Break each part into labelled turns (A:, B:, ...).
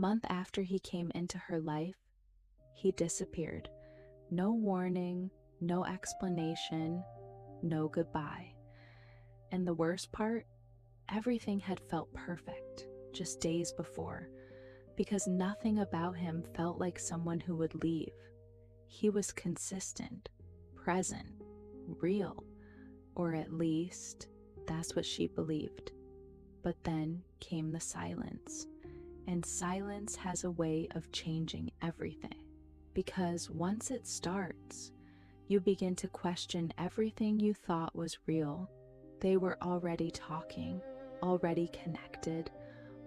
A: month after he came into her life, he disappeared. No warning, no explanation, no goodbye. And the worst part, everything had felt perfect just days before, because nothing about him felt like someone who would leave. He was consistent, present, real, or at least that's what she believed. But then came the silence, and silence has a way of changing everything, because once it starts, you begin to question everything you thought was real. They were already talking, already connected,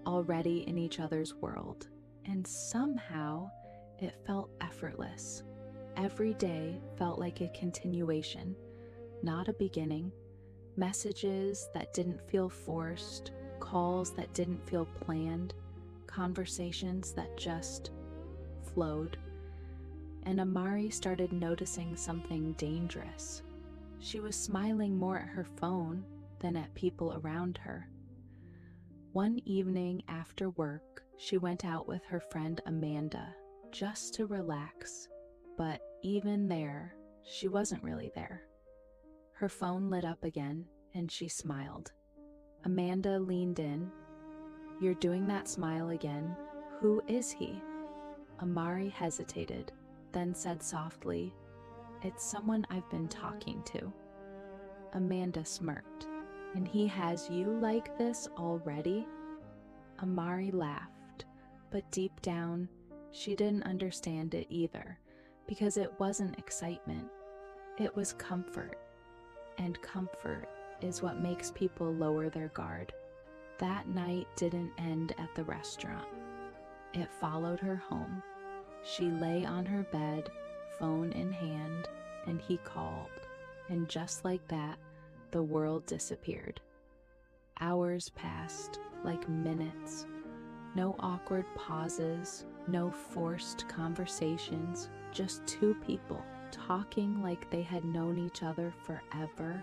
A: already in each other's world, and somehow it felt effortless. Every day felt like a continuation, not a beginning. Messages that didn't feel forced, calls that didn't feel planned, conversations that just flowed. And Amari started noticing something dangerous. She was smiling more at her phone than at people around her. One evening after work, she went out with her friend Amanda just to relax, but even there, she wasn't really there. Her phone lit up again, and she smiled. Amanda leaned in. "You're doing that smile again. Who is he?" Amari hesitated, then said softly, "It's someone I've been talking to." Amanda smirked. "And he has you like this already?" Amari laughed, but deep down, she didn't understand it either, because it wasn't excitement. It was comfort. And comfort is what makes people lower their guard. That night didn't end at the restaurant. It followed her home. She lay on her bed, phone in hand, and he called. And just like that, the world disappeared. Hours passed, like minutes. No awkward pauses, no forced conversations, just two people talking like they had known each other forever.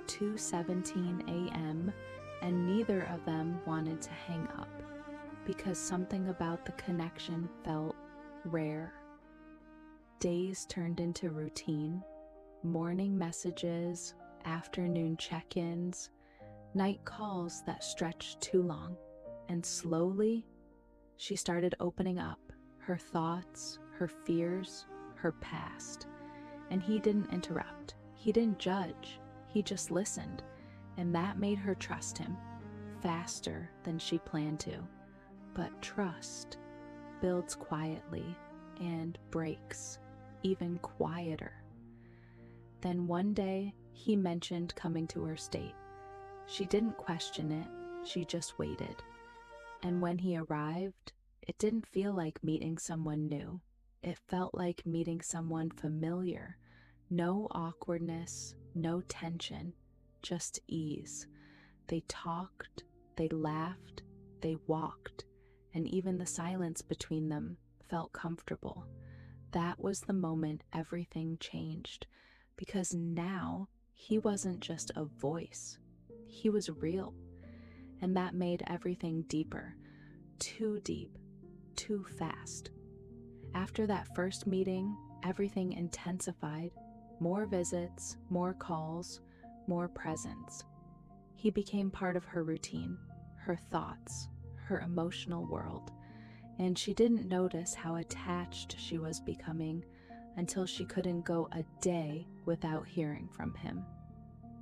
A: 2:17 a.m., and neither of them wanted to hang up, because something about the connection felt rare. Days turned into routine, morning messages, afternoon check-ins, night calls that stretched too long, and slowly, she started opening up her thoughts, her fears, her past. And he didn't interrupt. He didn't judge. He just listened. And that made her trust him faster than she planned to. But trust builds quietly and breaks even quieter. Then one day, he mentioned coming to her state. She didn't question it. She just waited. And when he arrived, it didn't feel like meeting someone new. It felt like meeting someone familiar. No awkwardness, no tension, just ease. They talked, they laughed, they walked, and even the silence between them felt comfortable. That was the moment everything changed, because now he wasn't just a voice. He was real. And that made everything deeper, too deep, too fast. After that first meeting, everything intensified. More visits, more calls, more presence. He became part of her routine, her thoughts, her emotional world. And she didn't notice how attached she was becoming until she couldn't go a day without hearing from him.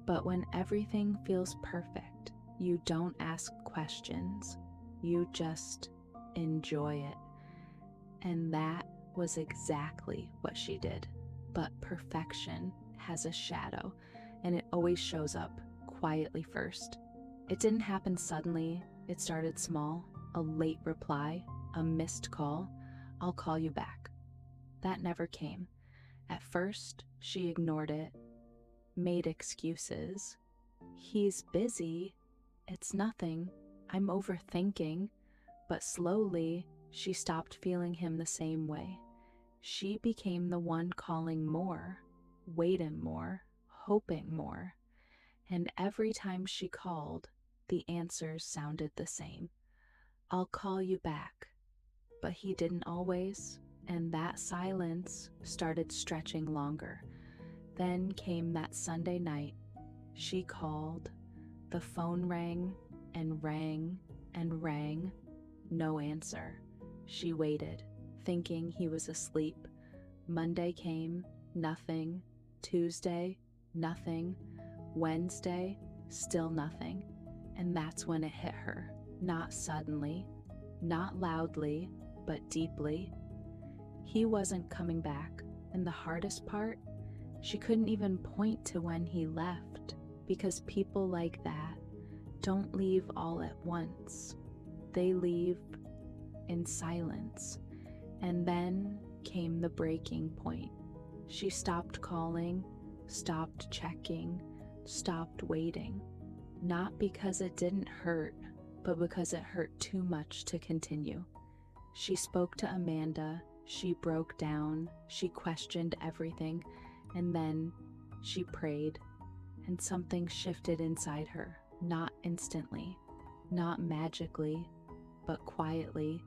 A: But when everything feels perfect, you don't ask questions. You just enjoy it. And that was exactly what she did. But perfection has a shadow, and it always shows up quietly first. It didn't happen suddenly. It started small, a late reply, a missed call. "I'll call you back." That never came. At first, she ignored it, made excuses. "He's busy. It's nothing. I'm overthinking." But slowly, she stopped feeling him the same way. She became the one calling more, waiting more, hoping more. And every time she called, the answers sounded the same. "I'll call you back. but he didn't always, and that silence started stretching longer. Then came that Sunday night. She called. The phone rang and rang and rang. No answer. She waited, thinking he was asleep. Monday came, nothing. Tuesday, nothing. Wednesday, still nothing. And that's when it hit her. Not suddenly, not loudly, but deeply. He wasn't coming back, and the hardest part, she couldn't even point to when he left, because people like that don't leave all at once. They leave in silence. And then came the breaking point. She stopped calling, stopped checking, stopped waiting. Not because it didn't hurt, but because it hurt too much to continue. She spoke to Amanda, she broke down, she questioned everything, and then she prayed, and something shifted inside her, not instantly, not magically, but quietly.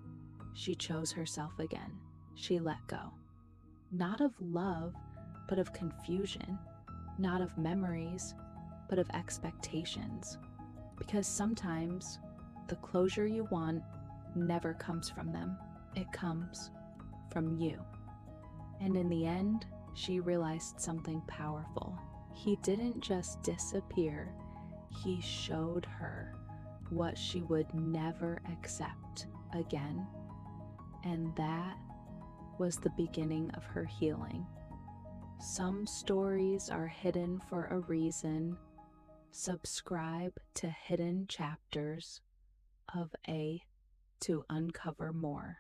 A: She chose herself again. She let go. Not of love, but of confusion. Not of memories, but of expectations. Because sometimes the closure you want never comes from them. It comes from you. And in the end, she realized something powerful. He didn't just disappear. He showed her what she would never accept again. And that was the beginning of her healing. Some stories are hidden for a reason. Subscribe to Hidden Chapters of A to uncover more.